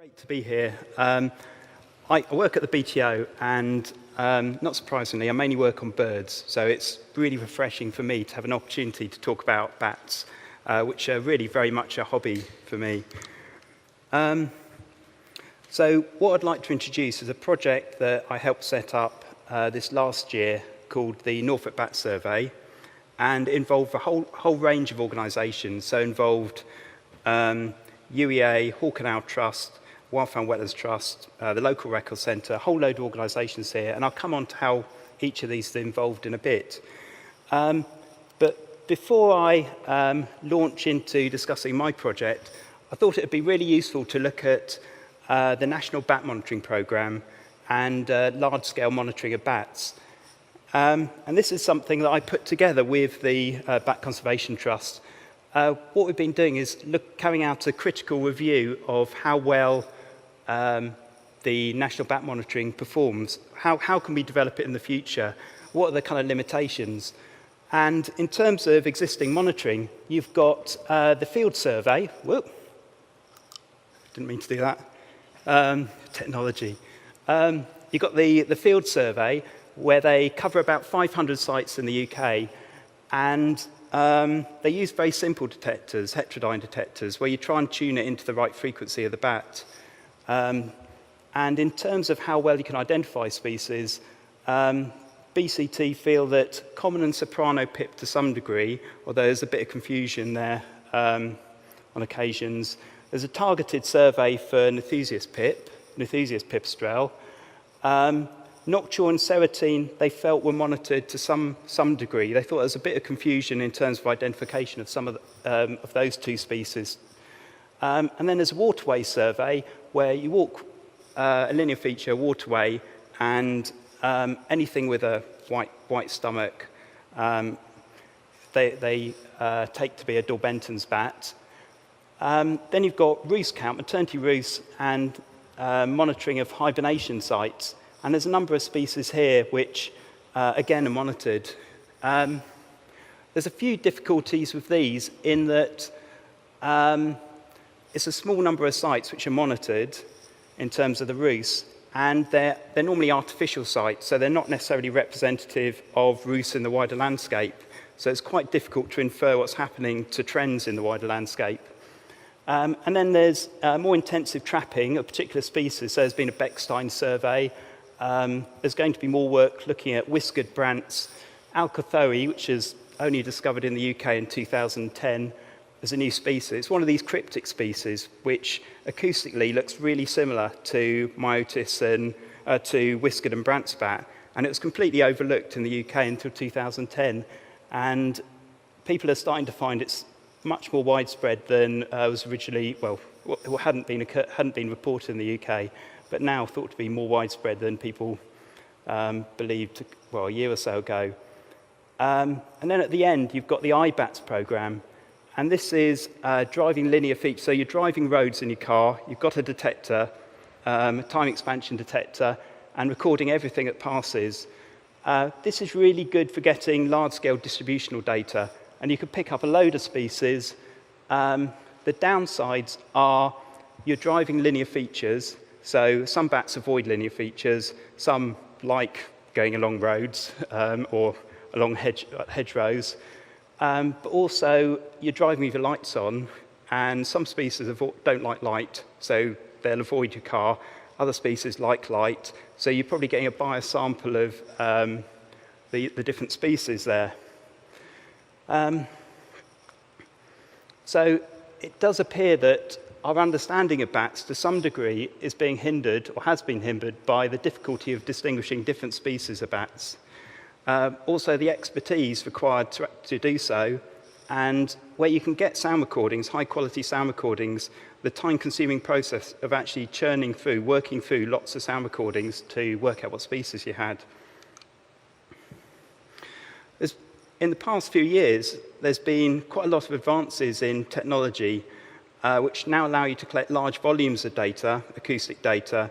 Great to be here. I work at the BTO and not surprisingly, I mainly work on birds. So it's really refreshing for me to have an opportunity to talk about bats, which are really very much a hobby for me. So what I'd like to introduce is a project that I helped set up this last year called the Norfolk Bat Survey, and involved a whole range of organisations. So involved UEA, Hawke and Owl Trust, Wildfowl Wetlands Trust, the local record centre, a whole load of organisations here, and I'll come on to how each of these is involved in a bit. But before I launch into discussing my project, I thought it would be really useful to look at the National Bat Monitoring Programme and large-scale monitoring of bats. And this is something that I put together with the Bat Conservation Trust. What we've been doing is carrying out a critical review of how well the National Bat Monitoring performs. How can we develop it in the future? What are the kind of limitations? And in terms of existing monitoring, you've got the field survey. Whoop, didn't mean to do that. Technology. You've got the field survey, where they cover about 500 sites in the UK, and they use very simple detectors, heterodyne detectors, where you try and tune it into the right frequency of the bat. And in terms of how well you can identify species, BCT feel that common and soprano pip to some degree, although there's a bit of confusion there on occasions. There's a targeted survey for Nethusius pipistrelle. Nocturne and serotine, they felt were monitored to some degree. They thought there was a bit of confusion in terms of identification of some of those two species. And then there's a waterway survey, where you walk a linear feature waterway, and anything with a white stomach, they take to be a Dorbenton's bat. Then you've got roost count, maternity roosts, and monitoring of hibernation sites. And there's a number of species here which, again, are monitored. There's a few difficulties with these in that it's a small number of sites which are monitored in terms of the roosts, and they're normally artificial sites, so they're not necessarily representative of roosts in the wider landscape. So it's quite difficult to infer what's happening to trends in the wider landscape. And then there's more intensive trapping of particular species. So there's been a Bechstein survey. There's going to be more work looking at whiskered brants. Alcathoe, which is only discovered in the UK in 2010, as a new species. It's one of these cryptic species which acoustically looks really similar to Myotis and to whiskered and brant's bat, and it was completely overlooked in the UK until 2010. And people are starting to find it's much more widespread than was originally, well, hadn't been reported in the UK, but now thought to be more widespread than people believed, well, a year or so ago. And then at the end, you've got the IBATS programme, and this is driving linear features. So you're driving roads in your car, you've got a detector, a time expansion detector, and recording everything that passes. This is really good for getting large-scale distributional data, and you can pick up a load of species. The downsides are you're driving linear features, so some bats avoid linear features, some like going along roads or along hedgerows. But also, you're driving with your lights on, and some species don't like light, so they'll avoid your car. Other species like light, so you're probably getting a biased sample of the different species there. So it does appear that our understanding of bats, to some degree, is being hindered, or has been hindered, by the difficulty of distinguishing different species of bats. Also the expertise required to do so, and where you can get sound recordings, high quality sound recordings, the time consuming process of actually working through lots of sound recordings to work out what species you had. In the past few years, there's been quite a lot of advances in technology which now allow you to collect large volumes of data, acoustic data,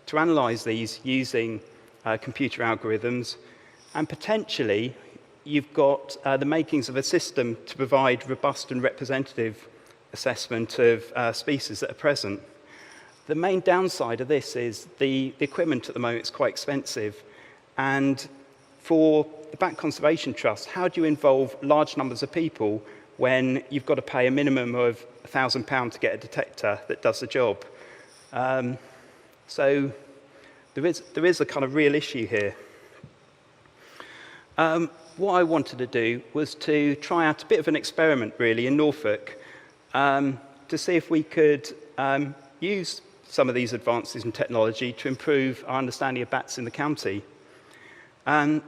to analyze these using computer algorithms. And potentially, you've got the makings of a system to provide robust and representative assessment of species that are present. The main downside of this is the equipment at the moment is quite expensive. And for the Bat Conservation Trust, how do you involve large numbers of people when you've got to pay a minimum of £1,000 to get a detector that does the job? So there is a kind of real issue here. What I wanted to do was to try out a bit of an experiment, really, in Norfolk, to see if we could use some of these advances in technology to improve our understanding of bats in the county. And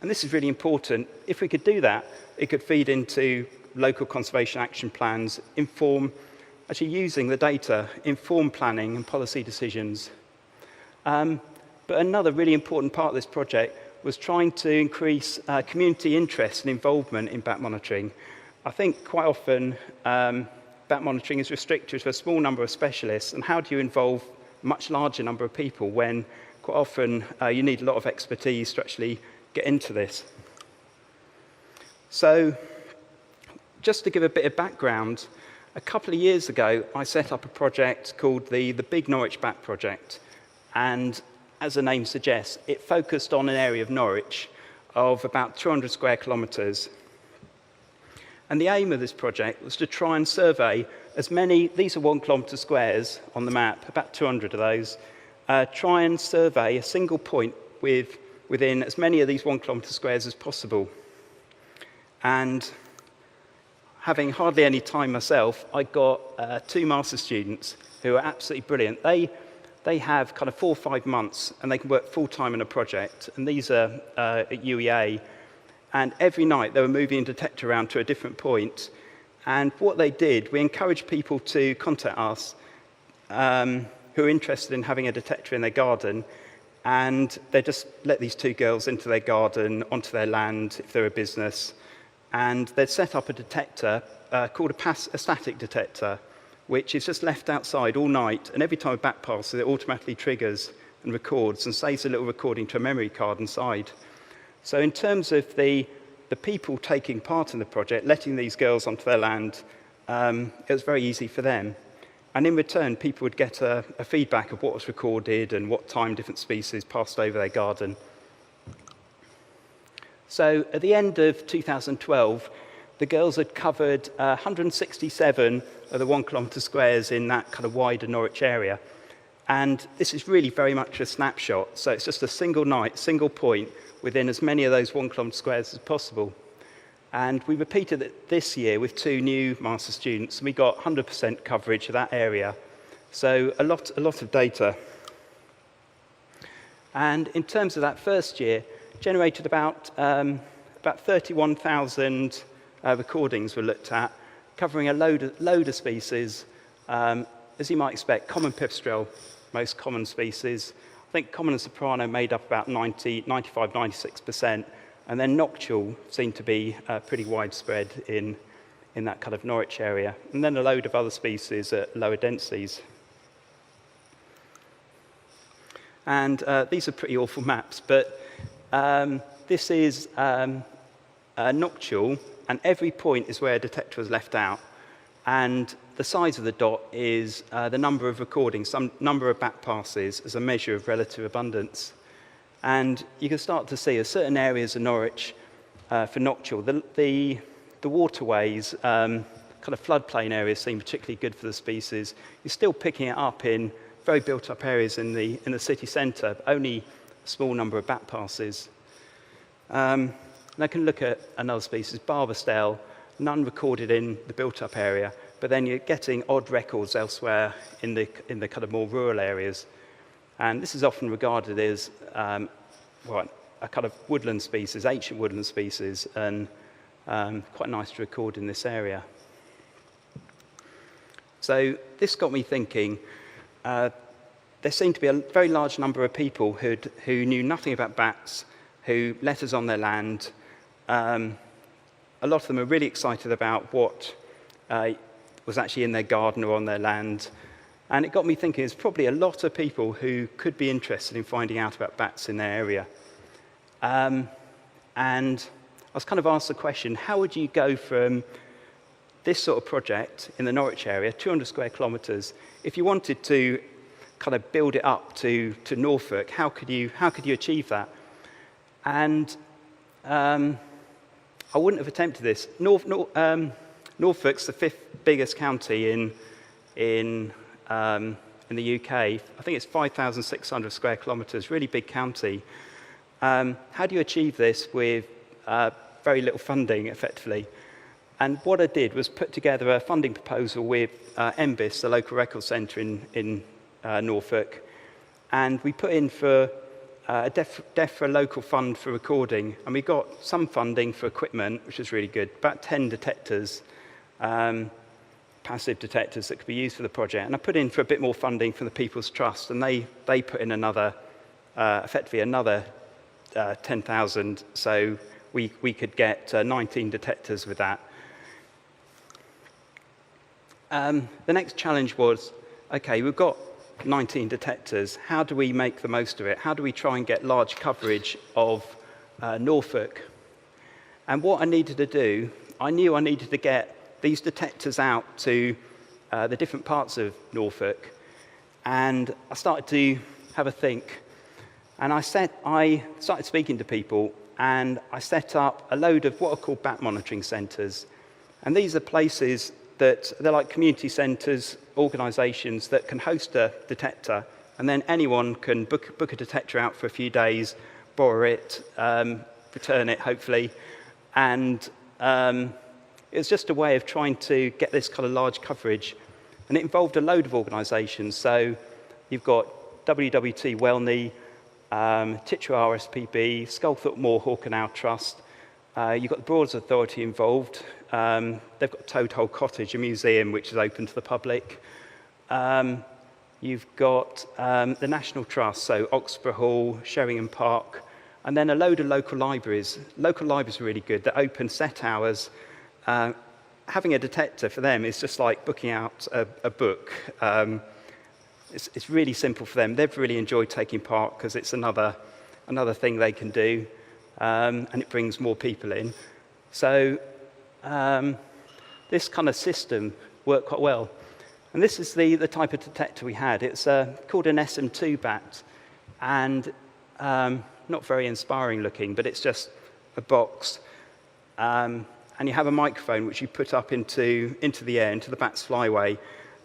this is really important. If we could do that, it could feed into local conservation action plans, actually using the data, inform planning and policy decisions. But another really important part of this project was trying to increase community interest and involvement in bat monitoring. I think quite often bat monitoring is restricted to a small number of specialists, and how do you involve a much larger number of people when quite often you need a lot of expertise to actually get into this? So just to give a bit of background, a couple of years ago I set up a project called the Big Norwich Bat Project, and as the name suggests, it focused on an area of Norwich of about 200 square kilometres. And the aim of this project was to try and survey as many, these are 1 kilometre squares on the map, about 200 of those, try and survey a single point within as many of these 1 kilometre squares as possible. And having hardly any time myself, I got 2 master's students who are absolutely brilliant. They have kind of 4 or 5 months and they can work full-time on a project. And these are at UEA. And every night they were moving a detector around to a different point. And what they did, we encouraged people to contact us who are interested in having a detector in their garden. And they just let these 2 girls into their garden, onto their land, if they're a business. And they'd set up a detector called a static detector, which is just left outside all night. And every time a bat passes, it automatically triggers and records and saves a little recording to a memory card inside. So in terms of the people taking part in the project, letting these girls onto their land, it was very easy for them. And in return, people would get a feedback of what was recorded and what time different species passed over their garden. So at the end of 2012, the girls had covered 167 of the 1 kilometre squares in that kind of wider Norwich area. And this is really very much a snapshot. So it's just a single night, single point within as many of those 1 kilometre squares as possible. And we repeated it this year with 2 new master students, and we got 100% coverage of that area. So a lot of data. And in terms of that first year, generated about 31,000 recordings were looked at, covering a load of species. As you might expect, common pipistrelle, most common species. I think common and soprano made up about 95, 96%, and then noctule seemed to be pretty widespread in that kind of Norwich area, and then a load of other species at lower densities. And these are pretty awful maps, but this is noctule, and every point is where a detector was left out. And the size of the dot is the number of recordings, some number of bat passes as a measure of relative abundance. And you can start to see certain areas of Norwich for noctule. The waterways, kind of floodplain areas seem particularly good for the species. You're still picking it up in very built-up areas in the city centre, but only a small number of bat passes. And I can look at another species, barbastelle, none recorded in the built-up area, but then you're getting odd records elsewhere in the kind of more rural areas. And this is often regarded as a kind of woodland species, ancient woodland species, and quite nice to record in this area. So this got me thinking. There seemed to be a very large number of people who knew nothing about bats, who let us on their land. A lot of them are really excited about what was actually in their garden or on their land. And it got me thinking there's probably a lot of people who could be interested in finding out about bats in their area. And I was kind of asked the question, how would you go from this sort of project in the Norwich area, 200 square kilometres, if you wanted to kind of build it up to Norfolk. How could you achieve that? And I wouldn't have attempted this. Norfolk's the 5th biggest county in the UK. I think it's 5,600 square kilometres, really big county. How do you achieve this with very little funding, effectively? And what I did was put together a funding proposal with MBIS, the local record centre in Norfolk, and we put in for a DEFRA local fund for recording, and we got some funding for equipment, which was really good, about 10 detectors, passive detectors that could be used for the project. And I put in for a bit more funding from the People's Trust, and they put in another, effectively another 10,000, so we could get 19 detectors with that. The next challenge was, okay, we've got 19 detectors. How do we make the most of it? How do we try and get large coverage of Norfolk? And what I needed to do, I knew I needed to get these detectors out to the different parts of Norfolk. And I started to have a think. And I started speaking to people, and I set up a load of what are called bat monitoring centres. And these are places that they're like community centres, organisations that can host a detector, and then anyone can book a detector out for a few days, borrow it, return it, hopefully. And it's just a way of trying to get this kind of large coverage. And it involved a load of organisations. So you've got WWT Welney, Titchell RSPB, Sculthorpe Moor Hawk and Owl Trust. You've got the Broads Authority involved. They've got Toad Hole Cottage, a museum which is open to the public. You've got the National Trust, so Oxburgh Hall, Sheringham Park, and then a load of local libraries. Local libraries are really good. They're open set hours. Having a detector for them is just like booking out a book. It's really simple for them. They've really enjoyed taking part because it's another thing they can do, and it brings more people in. So this kind of system worked quite well. And this is the type of detector we had. It's called an SM2 bat, and not very inspiring looking, but it's just a box. And you have a microphone which you put up into the air, into the bat's flyway.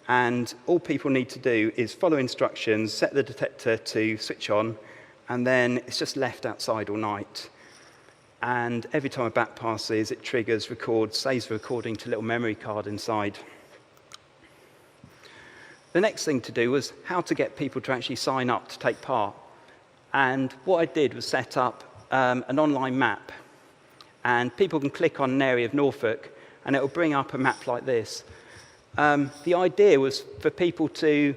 And all people need to do is follow instructions, set the detector to switch on, and then it's just left outside all night. And every time a bat passes, it triggers, records, saves the recording to a little memory card inside. The next thing to do was how to get people to actually sign up to take part. And what I did was set up an online map. And people can click on an area of Norfolk, and it will bring up a map like this. The idea was for people to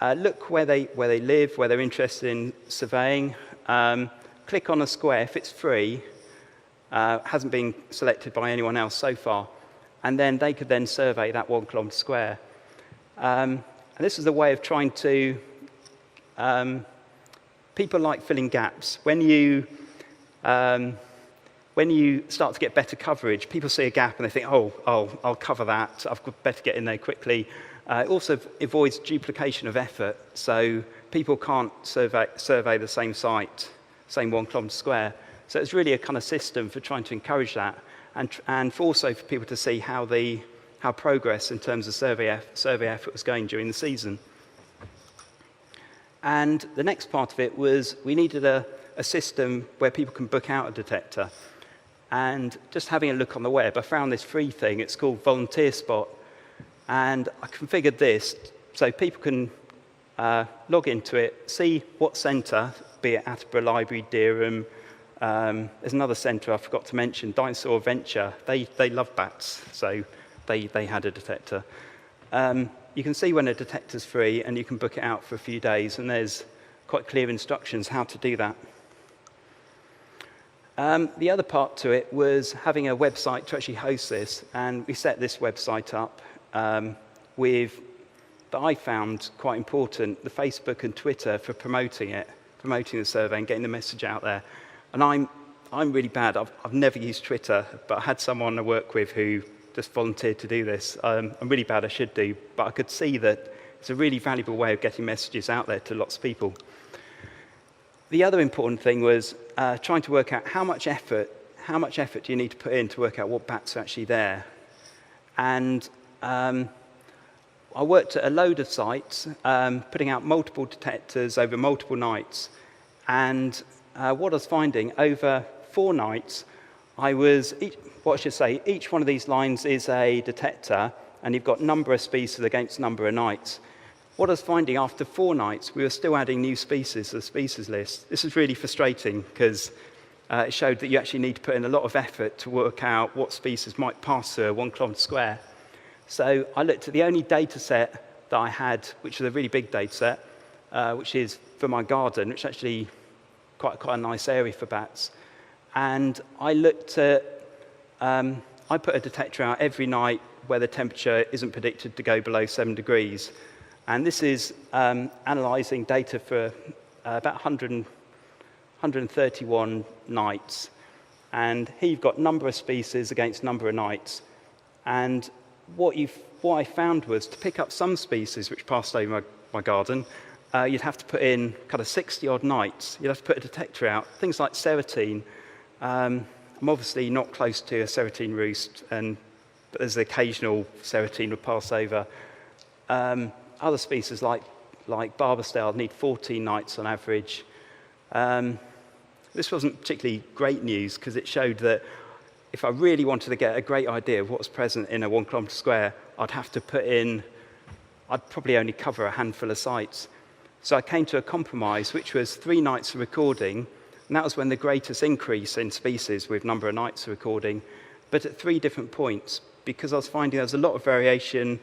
look where they live, where they're interested in surveying, click on a square if it's free, hasn't been selected by anyone else so far, and then they could then survey that 1 kilometre square. And this is a way of trying to, people like filling gaps. When you start to get better coverage, people see a gap and they think, oh, I'll cover that, I've better get in there quickly. It also avoids duplication of effort, so people can't survey the same site, same 1 kilometre square. So it's really a kind of system for trying to encourage that, and also for people to see how progress in terms of survey effort was going during the season. And the next part of it was we needed a system where people can book out a detector. And just having a look on the web, I found this free thing. It's called Volunteer Spot. And I configured this so people can log into it, see what centre, be it Attleborough Library, Dereham. There's another centre I forgot to mention, Dinosaur Venture. They love bats, so they had a detector. You can see when a detector's free, and you can book it out for a few days, and there's quite clear instructions how to do that. The other part to it was having a website to actually host this, and we set this website up that I found quite important, the Facebook and Twitter for promoting the survey and getting the message out there. And I'm really bad. I've never used Twitter, but I had someone I work with who just volunteered to do this. I'm really bad, I should do, but I could see that it's a really valuable way of getting messages out there to lots of people. The other important thing was trying to work out how much effort do you need to put in to work out what bats are actually there. And I worked at a load of sites, putting out multiple detectors over multiple nights. And what I was finding, over 4 nights, each one of these lines is a detector, and you've got number of species against number of nights. What I was finding, after 4 nights, we were still adding new species to the species list. This is really frustrating, because it showed that you actually need to put in a lot of effort to work out what species might pass through a 1 kilometre square. So I looked at the only data set that I had, which was a really big data set, which is for my garden, which is actually quite a nice area for bats. And I looked at, I put a detector out every night where the temperature isn't predicted to go below 7 degrees. And this is analysing data for about 131 nights. And here you've got number of species against number of nights. And what I found was, to pick up some species which passed over my garden, you'd have to put in kind of 60-odd nights. You'd have to put a detector out. Things like serotine. I'm obviously not close to a serotine roost, but there's the occasional serotine would pass over. Other species like barberstale need 14 nights on average. This wasn't particularly great news, because it showed that if I really wanted to get a great idea of what's present in a 1 kilometre square, I'd probably only cover a handful of sites. So I came to a compromise, which was 3 nights of recording, and that was when the greatest increase in species with number of nights of recording, but at 3 different points, because I was finding there was a lot of variation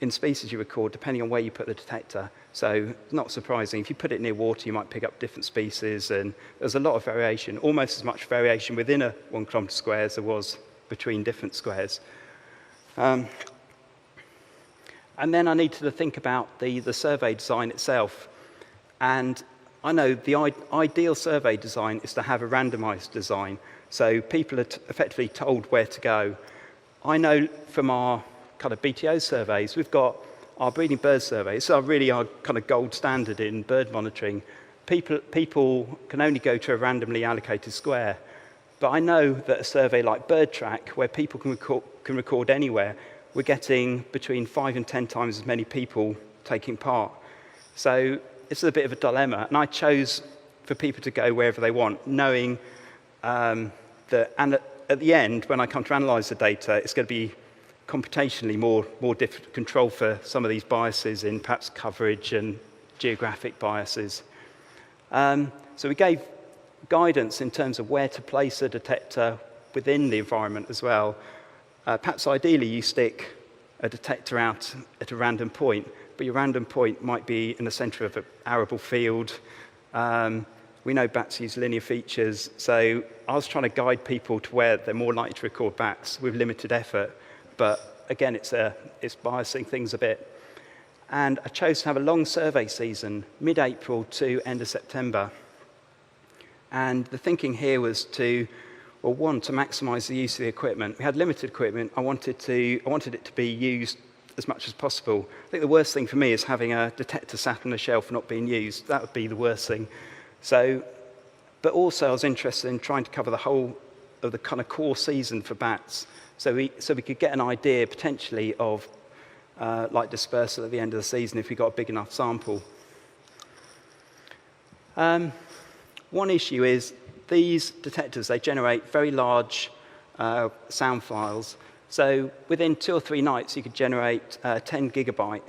in species you record depending on where you put the detector. So not surprising, if you put it near water, you might pick up different species, and there's a lot of variation, almost as much variation within a 1 kilometre square as there was between different squares. And then I needed to think about the survey design itself. And I know the ideal survey design is to have a randomized design, so people are effectively told where to go. I know from our kind of BTO surveys, we've got our breeding bird surveys, so really our kind of gold standard in bird monitoring. People can only go to a randomly allocated square. But I know that a survey like BirdTrack, where people can record anywhere, we're getting between 5 and 10 times as many people taking part. So it's a bit of a dilemma, and I chose for people to go wherever they want, knowing that, and at the end, when I come to analyse the data, it's going to be computationally more difficult to control for some of these biases in perhaps coverage and geographic biases. So we gave guidance in terms of where to place a detector within the environment as well. Perhaps ideally you stick a detector out at a random point, but your random point might be in the centre of an arable field. We know bats use linear features, so I was trying to guide people to where they're more likely to record bats with limited effort. But again, it's biasing things a bit. And I chose to have a long survey season, mid-April to end of September. And the thinking here was to maximise the use of the equipment. We had limited equipment. I wanted it to be used as much as possible. I think the worst thing for me is having a detector sat on a shelf not being used. That would be the worst thing. But also I was interested in trying to cover the whole of the kind of core season for bats. So we could get an idea potentially of like dispersal at the end of the season if we got a big enough sample. One issue is these detectors, they generate very large sound files. So within 2 or 3 nights, you could generate 10 gigabyte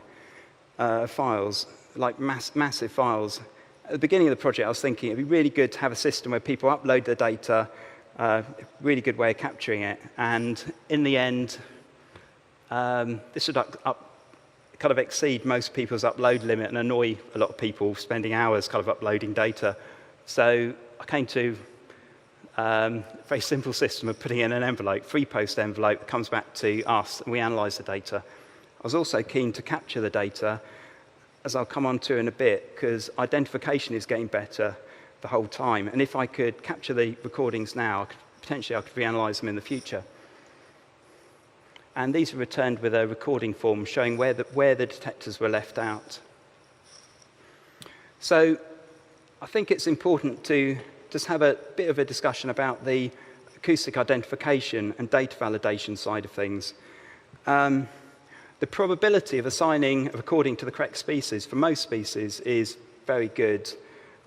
files, like massive files. At the beginning of the project, I was thinking it'd be really good to have a system where people upload their data, really good way of capturing it. And in the end, this would kind of exceed most people's upload limit and annoy a lot of people spending hours kind of uploading data. So I came to a very simple system of putting in an envelope, free post envelope that comes back to us, and we analyse the data. I was also keen to capture the data, as I'll come on to in a bit, because identification is getting better the whole time. And if I could capture the recordings now, potentially I could reanalyse them in the future. and these are returned with a recording form showing where the detectors were left out. So I think it's important to just have a bit of a discussion about the acoustic identification and data validation side of things. The probability of assigning a recording to the correct species for most species is very good,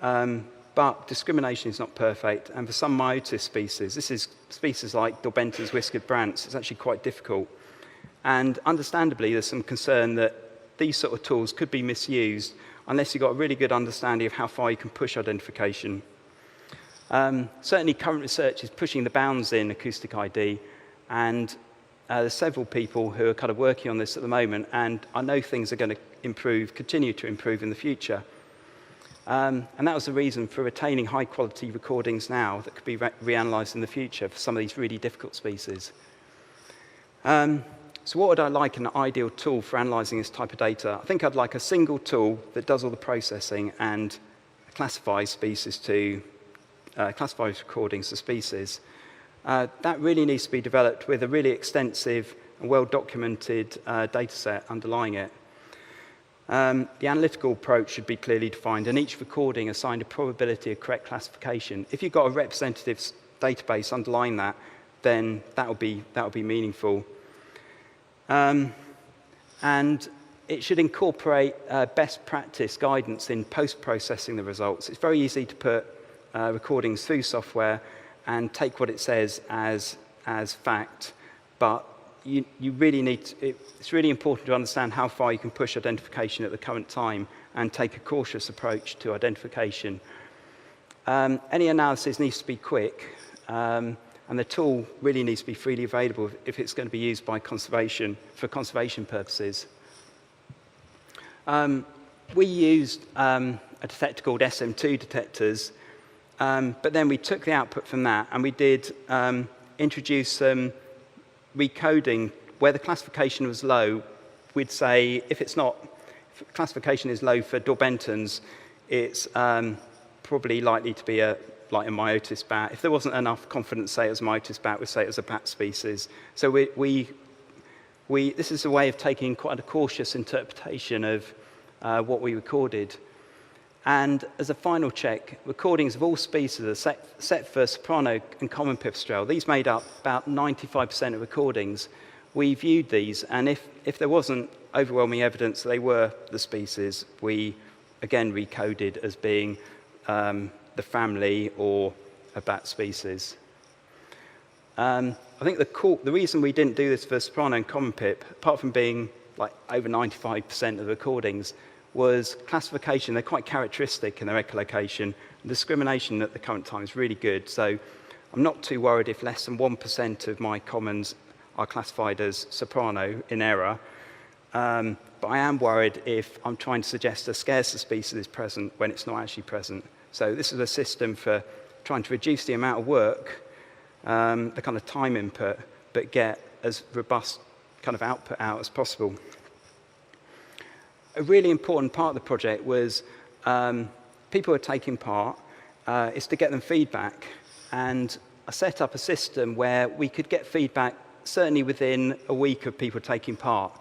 but discrimination is not perfect, and for some myotis species, this is species like Dorbentans, whiskered brants, it's actually quite difficult. And understandably, there's some concern that these sort of tools could be misused unless you've got a really good understanding of how far you can push identification. Certainly, current research is pushing the bounds in acoustic ID, and there's several people who are kind of working on this at the moment, and I know things are going to improve, continue to improve in the future. And that was the reason for retaining high-quality recordings now that could be reanalyzed in the future for some of these really difficult species. So what would I like an ideal tool for analysing this type of data? I think I'd like a single tool that does all the processing and classifies classifies recordings to species. That really needs to be developed with a really extensive and well-documented data set underlying it. The analytical approach should be clearly defined, and each recording assigned a probability of correct classification. If you've got a representative database underlying that, then that will be meaningful. And it should incorporate best practice guidance in post-processing the results. It's very easy to put recordings through software and take what it says as fact, but you really need to, it's really important to understand how far you can push identification at the current time and take a cautious approach to identification. Any analysis needs to be quick, and the tool really needs to be freely available if it's going to be used by conservation, for conservation purposes. We used a detector called SM2 detectors, but then we took the output from that and we did introduce some recoding where the classification was low. We'd say if classification is low for Dorbentans, it's probably likely to be like a myotis bat. If there wasn't enough confidence to say it was a myotis bat, we'd say it was a bat species. So this is a way of taking quite a cautious interpretation of what we recorded. And as a final check, recordings of all species are set for soprano and common pipistrelle. These made up about 95% of recordings. We viewed these, and if there wasn't overwhelming evidence that they were the species, we again recoded as being the family or a bat species. I think the reason we didn't do this for soprano and common pip, apart from being like over 95% of the recordings, was classification. They're quite characteristic in their echolocation. Discrimination at the current time is really good, so I'm not too worried if less than 1% of my commons are classified as soprano in error. But I am worried if I'm trying to suggest a scarcer species is present when it's not actually present. So this is a system for trying to reduce the amount of work, the kind of time input, but get as robust kind of output out as possible. A really important part of the project was people who are taking part is to get them feedback. And I set up a system where we could get feedback certainly within a week of people taking part.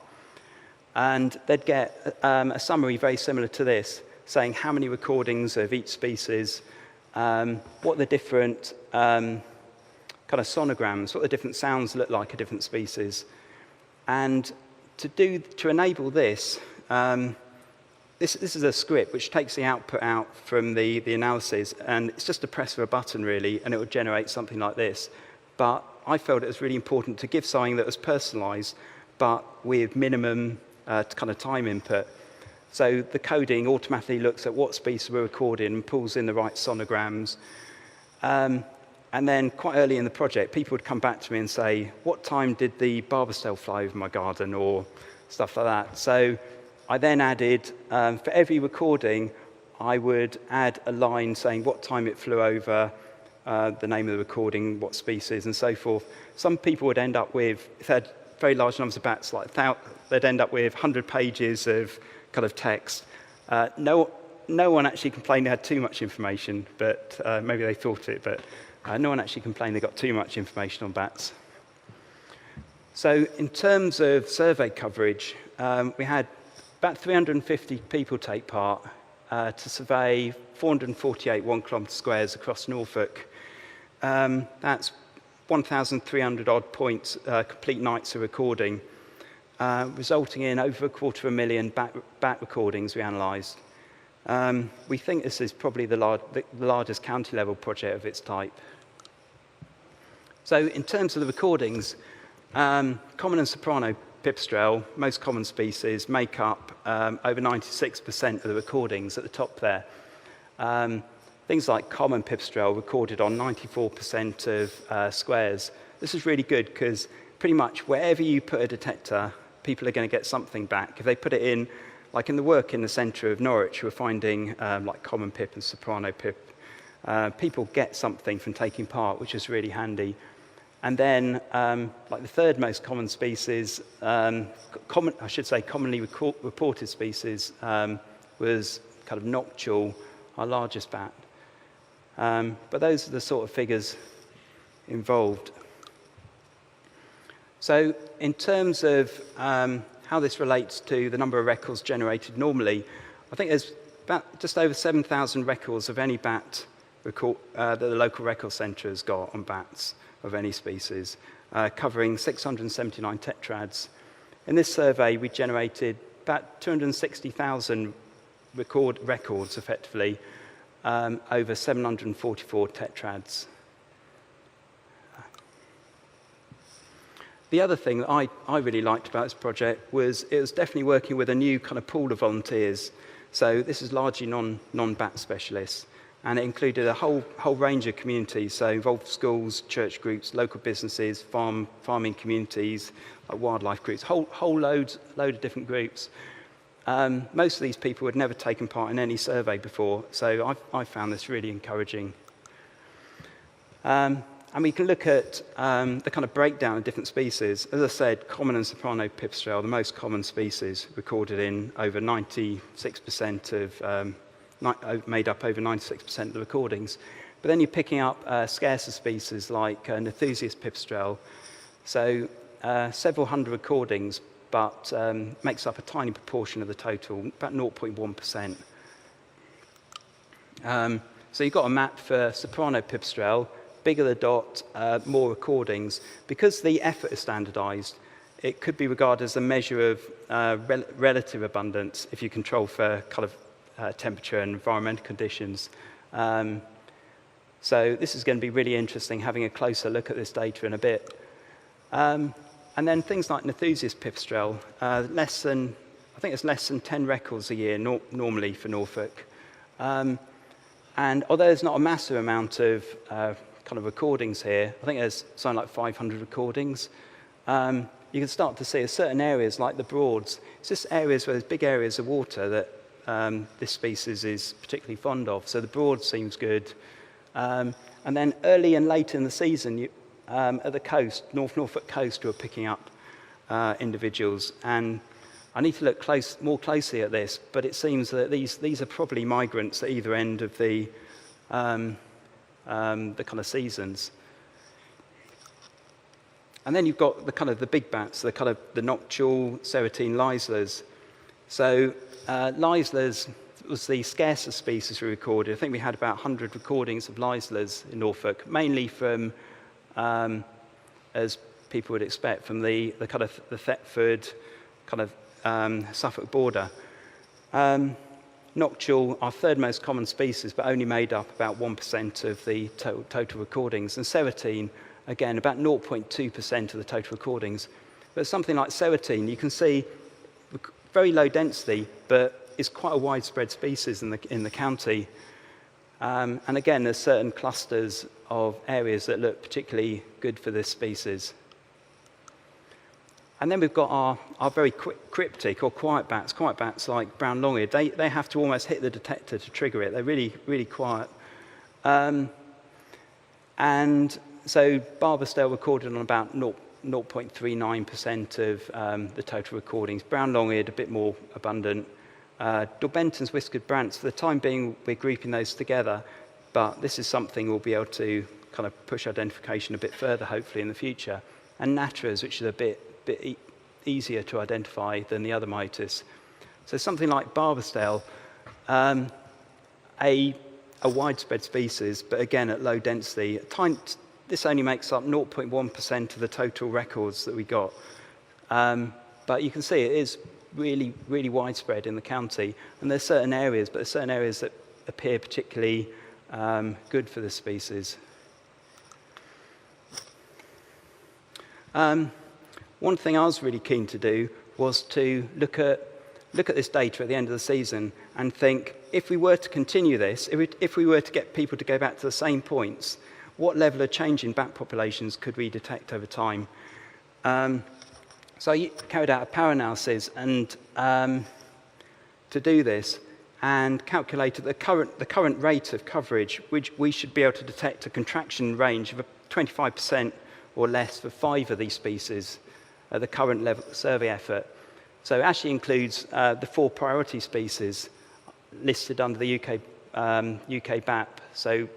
And they'd get a summary very similar to this, saying how many recordings of each species, what the different kind of sonograms, what the different sounds look like at different species. And to enable this, this is a script which takes the output out from the analysis, and it's just a press of a button really, and it would generate something like this. But I felt it was really important to give something that was personalized, but with minimum kind of time input. So the coding automatically looks at what species we're recording and pulls in the right sonograms. And then quite early in the project, people would come back to me and say, what time did the barbastelle fly over my garden, or stuff like that. So I then added, for every recording, I would add a line saying what time it flew over, the name of the recording, what species, and so forth. Some people would end up with, if they had very large numbers of bats, like they'd end up with 100 pages of kind of text. No one actually complained they had too much information, but maybe they thought it, but no one actually complained they got too much information on bats. So in terms of survey coverage, we had about 350 people take part to survey 448 1 km² across Norfolk. That's 1,300 odd points, complete nights of recording, resulting in over 250,000 bat recordings we analysed. We think this is probably the largest county level project of its type. So in terms of the recordings, common and soprano pipistrelle, most common species, make up over 96% of the recordings at the top there. Things like common pipistrelle recorded on 94% of squares. This is really good because pretty much wherever you put a detector, people are going to get something back. If they put it in, like in the work in the centre of Norwich, we're finding like common pip and soprano pip, people get something from taking part, which is really handy. And then, like the third most common species, commonly reported species, was kind of noctule, our largest bat. But those are the sort of figures involved. So in terms of how this relates to the number of records generated normally, I think there's about just over 7,000 records of any bat that the local record centre has got on bats of any species, covering 679 tetrads. In this survey, we generated about 260,000 records, effectively, over 744 tetrads. The other thing that I really liked about this project was it was definitely working with a new kind of pool of volunteers. So this is largely non-bat specialists, and it included a whole range of communities, so involved schools, church groups, local businesses, farming communities, like wildlife groups, whole load of different groups. Most of these people had never taken part in any survey before, so I found this really encouraging. And we can look at the kind of breakdown of different species. As I said, common and soprano pipistrelle, the most common species, recorded in over 96% of, made up over 96% of the recordings. But then you're picking up scarcer species like Nethusius pipistrelle. So several hundred recordings, but makes up a tiny proportion of the total, about 0.1%. So you've got a map for soprano pipistrelle. Bigger the dot, more recordings. Because the effort is standardized, it could be regarded as a measure of relative abundance if you control for kind of temperature and environmental conditions. So this is going to be really interesting, having a closer look at this data in a bit. And then things like Nethusius pipistrelle, I think it's less than 10 records a year normally for Norfolk. And although there's not a massive amount of kind of recordings here, I think there's something like 500 recordings. You can start to see certain areas like the Broads. It's just areas where there's big areas of water that this species is particularly fond of. So the Broads seems good. And then early and late in the season, at the coast, North Norfolk coast, we're picking up individuals. And I need to look more closely at this, but it seems that these are probably migrants at either end of the kind of seasons. And then you've got the kind of the big bats, the kind of the noctule, serotine, liselers. So liselers was the scarcer species we recorded. I think we had about 100 recordings of liselers in Norfolk, mainly from, as people would expect, from the kind of the Thetford, kind of Suffolk border. Noctule, our third most common species, but only made up about 1% of the total recordings. And serotine, again, about 0.2% of the total recordings. But something like serotine, you can see very low density, but it's quite a widespread species in the county. And again, there's certain clusters of areas that look particularly good for this species. And then we've got our very cryptic or quiet bats like brown long-eared. They have to almost hit the detector to trigger it. They're really, really quiet. And so Barbastale recorded on about 0.39% of the total recordings. Brown long-eared, a bit more abundant. Daubenton's whiskered brants, for the time being, we're grouping those together, but this is something we'll be able to kind of push identification a bit further, hopefully, in the future. and natteras, which are a bit easier to identify than the other myotis. So something like barbastale, a widespread species, but again at low density. This only makes up 0.1% of the total records that we got. But you can see it is really, really widespread in the county. And there's certain areas, but there's certain areas that appear particularly good for the species. One thing I was really keen to do was to look at this data at the end of the season and think, if we were to continue this, if we were to get people to go back to the same points, what level of change in bat populations could we detect over time? So I carried out a power analysis and to do this, and calculated the current rate of coverage, which we should be able to detect a contraction range of 25% or less for 5 of these species at the current level survey effort. So it actually includes the 4 priority species listed under the UK BAP, so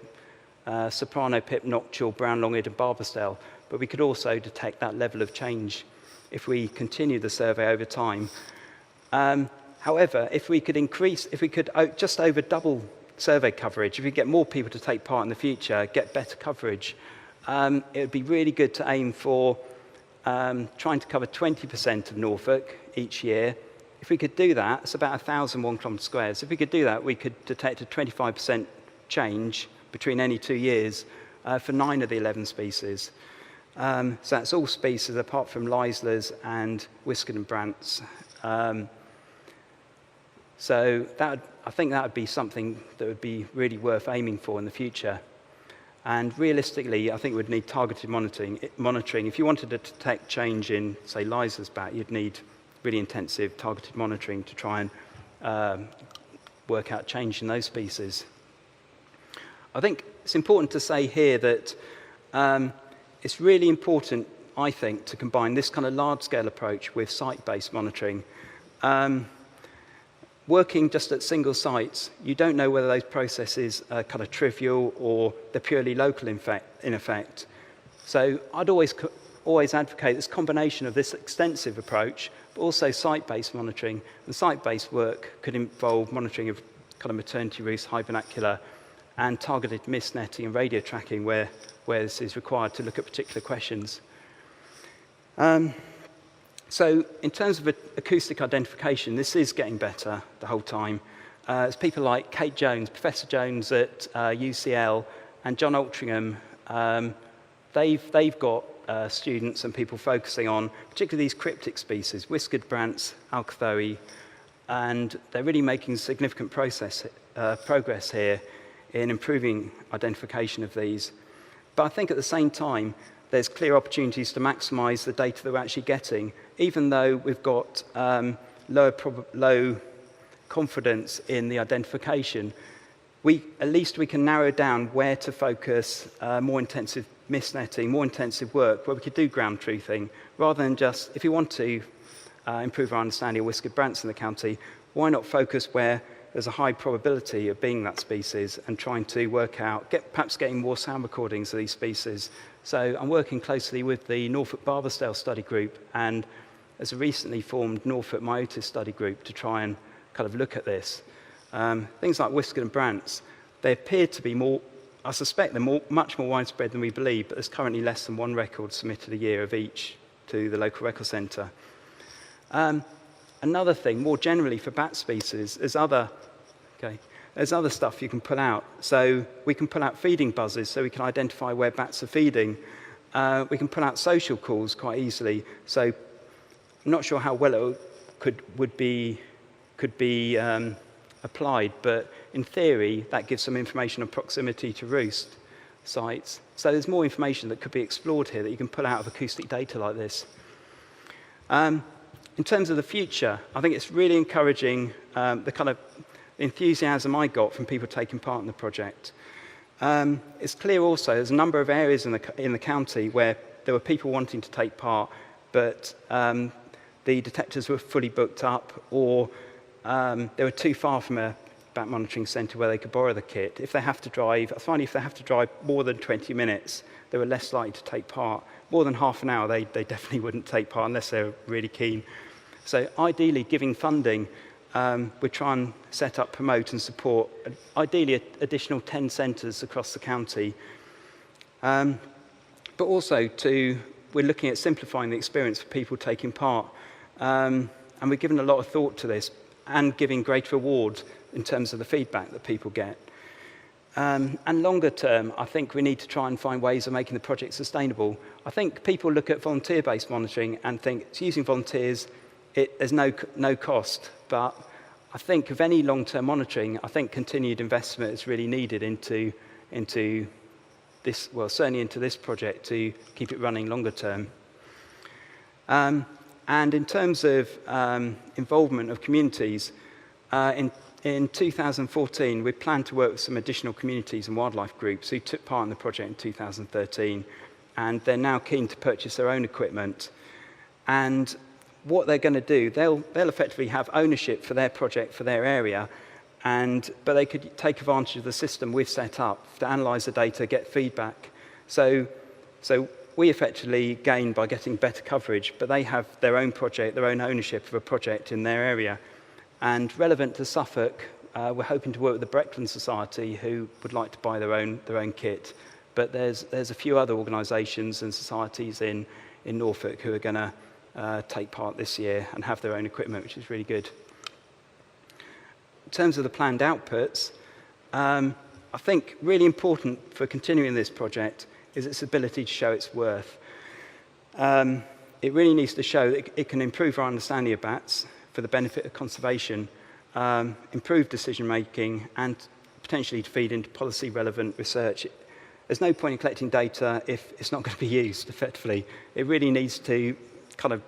soprano, pip, noctule, brown long-eared and barbastale, but we could also detect that level of change if we continue the survey over time. However, if we could just over double survey coverage, if we get more people to take part in the future, get better coverage, it would be really good to aim for trying to cover 20% of Norfolk each year. If we could do that, it's about 1,000 1 km². If we could do that, we could detect a 25% change between any 2 years for 9 of the 11 species. So that's all species apart from liselers and whiskered and brants. So I think that would be something that would be really worth aiming for in the future. And realistically, I think we'd need targeted monitoring. If you wanted to detect change in, say, liselers bat, you'd need really intensive targeted monitoring to try and work out change in those species. I think it's important to say here that it's really important, I think, to combine this kind of large-scale approach with site-based monitoring. Working just at single sites, you don't know whether those processes are kind of trivial or they're purely local in effect. So I'd always advocate this combination of this extensive approach, but also site-based monitoring. And site-based work could involve monitoring of kind of maternity roosts, hibernacula, and targeted mist netting and radio tracking where this is required to look at particular questions. So in terms of acoustic identification, this is getting better the whole time. There's people like Kate Jones, Professor Jones at UCL, and John Altringham. They've got students and people focusing on particularly these cryptic species, whiskered brants, alcathoe, and they're really making significant progress here in improving identification of these. But I think at the same time, there's clear opportunities to maximize the data that we're actually getting, even though we've got low confidence in the identification. At least we can narrow down where to focus more intensive mist netting, more intensive work, where we could do ground truthing, rather than just, if you want to improve our understanding of whiskered brants in the county, why not focus where there's a high probability of being that species and trying to work out, perhaps getting more sound recordings of these species. So I'm working closely with the Norfolk Barbastale study group and as a recently formed Norfolk Myotis study group to try and kind of look at this. Things like whiskered and brants, they appear to be more, I suspect they're much more widespread than we believe, but there's currently less than 1 record submitted a year of each to the local record centre. Another thing, more generally for bat species, there's other stuff you can pull out. So we can pull out feeding buzzes, so we can identify where bats are feeding. We can pull out social calls quite easily. So I'm not sure how well it could be applied, but in theory, that gives some information on proximity to roost sites. So there's more information that could be explored here that you can pull out of acoustic data like this. In terms of the future, I think it's really encouraging the kind of enthusiasm I got from people taking part in the project. It's clear also there's a number of areas in the county where there were people wanting to take part, but the detectors were fully booked up, or they were too far from bat monitoring centre where they could borrow the kit. If they have to drive, I find if they have to drive more than 20 minutes, they were less likely to take part. More than half an hour, they definitely wouldn't take part unless they're really keen. So ideally, giving funding, we try and set up, promote and support, ideally, additional 10 centres across the county. But also, we're looking at simplifying the experience for people taking part. And we've given a lot of thought to this and giving greater reward in terms of the feedback that people get. And longer term, I think we need to try and find ways of making the project sustainable. I think people look at volunteer-based monitoring and think it's using volunteers, there's no cost. But I think of any long-term monitoring, I think continued investment is really needed into this, well, certainly into this project to keep it running longer term. And in terms of involvement of communities, in 2014, we planned to work with some additional communities and wildlife groups who took part in the project in 2013, and they're now keen to purchase their own equipment. And what they're going to do, they'll effectively have ownership for their project for their area, but they could take advantage of the system we've set up to analyse the data, get feedback. So we effectively gain by getting better coverage, but they have their own project, their own ownership of a project in their area. And relevant to Suffolk, we're hoping to work with the Breckland Society, who would like to buy their own kit. But there's a few other organisations and societies in Norfolk who are going to take part this year and have their own equipment, which is really good. In terms of the planned outputs, I think really important for continuing this project is its ability to show its worth. It really needs to show that it can improve our understanding of bats for the benefit of conservation, improve decision making, and potentially to feed into policy relevant research. There's no point in collecting data if it's not going to be used effectively. It really needs to kind of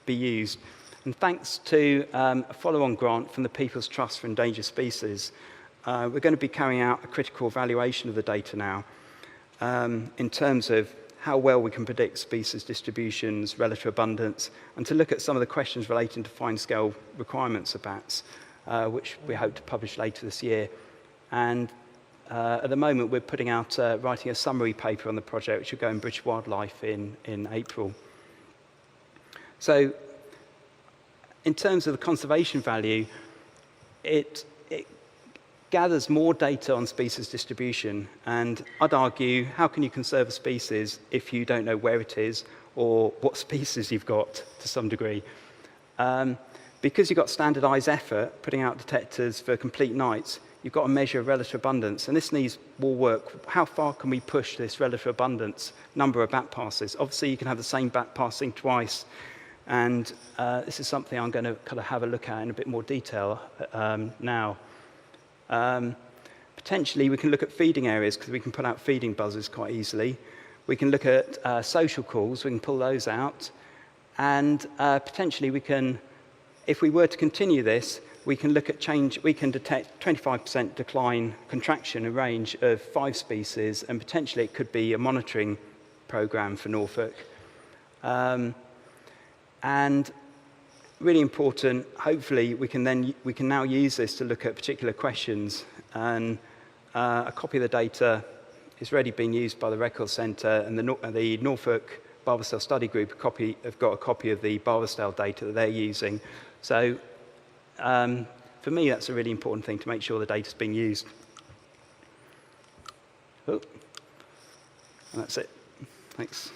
be used. And thanks to a follow-on grant from the People's Trust for Endangered Species, we're going to be carrying out a critical evaluation of the data now in terms of how well we can predict species distributions, relative abundance, and to look at some of the questions relating to fine-scale requirements of bats, which we hope to publish later this year. And at the moment, we're putting out, writing a summary paper on the project, which will go in British Wildlife in April. So, in terms of the conservation value, it gathers more data on species distribution, and I'd argue, how can you conserve a species if you don't know where it is or what species you've got to some degree? Because you've got standardised effort, putting out detectors for complete nights, you've got to measure relative abundance, and this needs more work. How far can we push this relative abundance number of bat passes? Obviously, you can have the same bat passing twice, and this is something I'm going to kind of have a look at in a bit more detail now. Potentially, we can look at feeding areas because we can put out feeding buzzers quite easily. We can look at social calls, we can pull those out. And potentially we can, if we were to continue this, we can look at change, we can detect 25% decline, contraction in range of 5 species, and potentially it could be a monitoring program for Norfolk. And really important, hopefully we can now use this to look at particular questions, and a copy of the data is already being used by the Record Centre, and the Norfolk Barbastale Study Group have got a copy of the Barbastale data that they're using. So for me, that's a really important thing to make sure the data's being used. Oh. And that's it. Thanks.